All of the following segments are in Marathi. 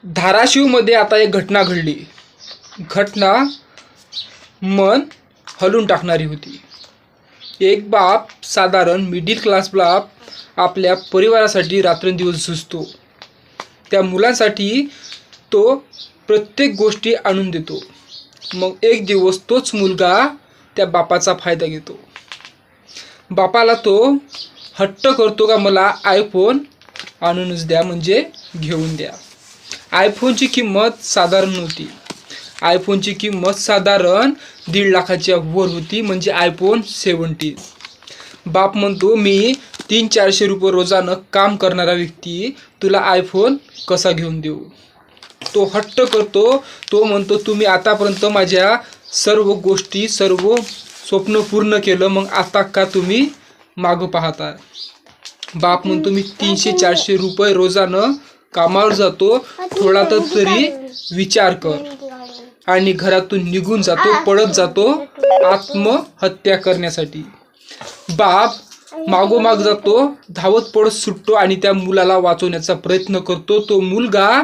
धाराशिवमध्ये आता एक घटना घडली. घटना मन हलून टाकणारी होती. एक बाप, साधारण मिडल क्लास बाप, आपल्या परिवारासाठी रात्रंदिवस झुजतो. त्या मुलांसाठी तो प्रत्येक गोष्टी आणून देतो. मग एक दिवस तोच मुलगा त्या बापाचा फायदा घेतो. बापाला तो हट्ट करतो का मला आयफोन आणूनच द्या, म्हणजे घेऊन द्या. आयफोनची किंमत साधारण नव्हती. आयफोनची किंमत साधारण 1.5 लाखाच्या वर होती, म्हणजे आयफोन 17. बाप म्हणतो, मी 300-400 रुपये रोजानं काम करणारा व्यक्ती, तुला आयफोन कसा घेऊन देऊ. तो हट्ट करतो. तो म्हणतो, तुम्ही आतापर्यंत माझ्या सर्व गोष्टी, सर्व स्वप्न पूर्ण केलं, मग आता का तुम्ही मागं पाहता. बाप म्हणतो, मी 300-400 रुपये रोजानं कामावर जातो, थोडा तरी विचार कर. आणि घरातून निघून जातो, पळत जातो आत्महत्या करण्यासाठी. बाप मागोमाग जातो, धावत पळत सुटतो आणि त्या मुलाला वाचवण्याचा प्रयत्न करतो. तो मुलगा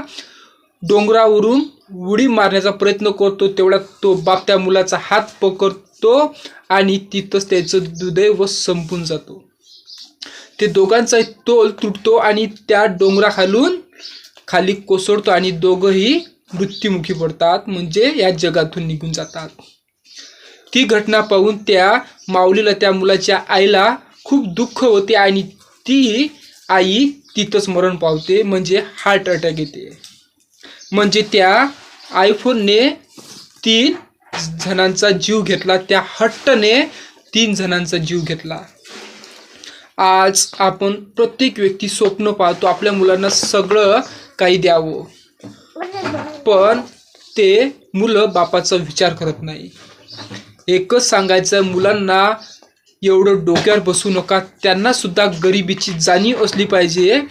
डोंगरावरून उडी मारण्याचा प्रयत्न करतो. तेवढ्यात तो बाप त्या मुलाचा हात पकडतो आणि तिथंच त्याचं दुर्दैव संपून जातो. ते दोघांचा तोल तुटतो आणि त्या डोंगराखालून खाली कोसळतो आणि दोघंही मृत्युमुखी पडतात, म्हणजे या जगातून निघून जातात. ती घटना पाहून त्या माऊलीला, त्या मुलाच्या आईला खूप दुःख होते आणि ती आई तिथंच मरण पावते, म्हणजे हार्ट अटॅक येते. म्हणजे त्या आयफोनने 3 जणांचा जीव घेतला, त्या हट्टने 3 जणांचा जीव घेतला. आज आपण प्रत्येक व्यक्ती स्वप्न पाहतो, आपल्या मुलांना सगळं काही द्यावं, पण ते मुलं बापाचा विचार करत नाही. एकच सांगायचं, मुलांना एवढं डोक्यावर बसू नका. त्यांना सुद्धा गरिबीची जाणीव असली पाहिजे.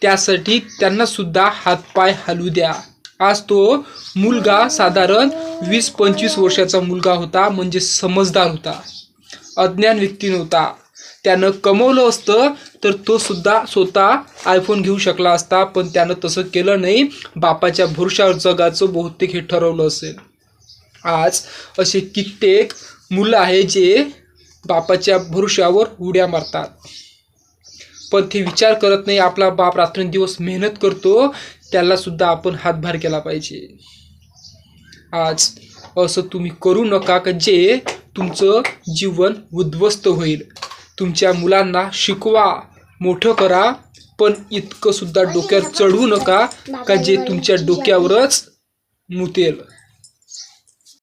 त्यासाठी त्यांना सुद्धा हातपाय हलवू द्या. आज तो मुलगा साधारण 20-25 वर्षाचा मुलगा होता, म्हणजे समजदार होता, अज्ञान व्यक्ती नव्हता. त्यानं कमवलं असतं तर तो सुद्धा स्वतः आयफोन घेऊ शकला असता, पण त्यानं तसं केलं नाही. बापाच्या भरोशावर जगाचं बहुतेक हे ठरवलं असेल. आज असे कित्येक मुलं आहे जे बापाच्या भरोशावर उड्या मारतात, पण ते विचार करत नाही. आपला बाप रात्रंदिवस मेहनत करतो, त्याला सुद्धा आपण हातभार केला पाहिजे. आज असं तुम्ही करू नका का जे तुमचं जीवन उद्ध्वस्त होईल. तुमच्या मुलांना शिकवा, मोठं करा, पण इतकं सुद्धा डोक्यावर चढवू नका का जे तुमच्या डोक्यावरच मुतेल.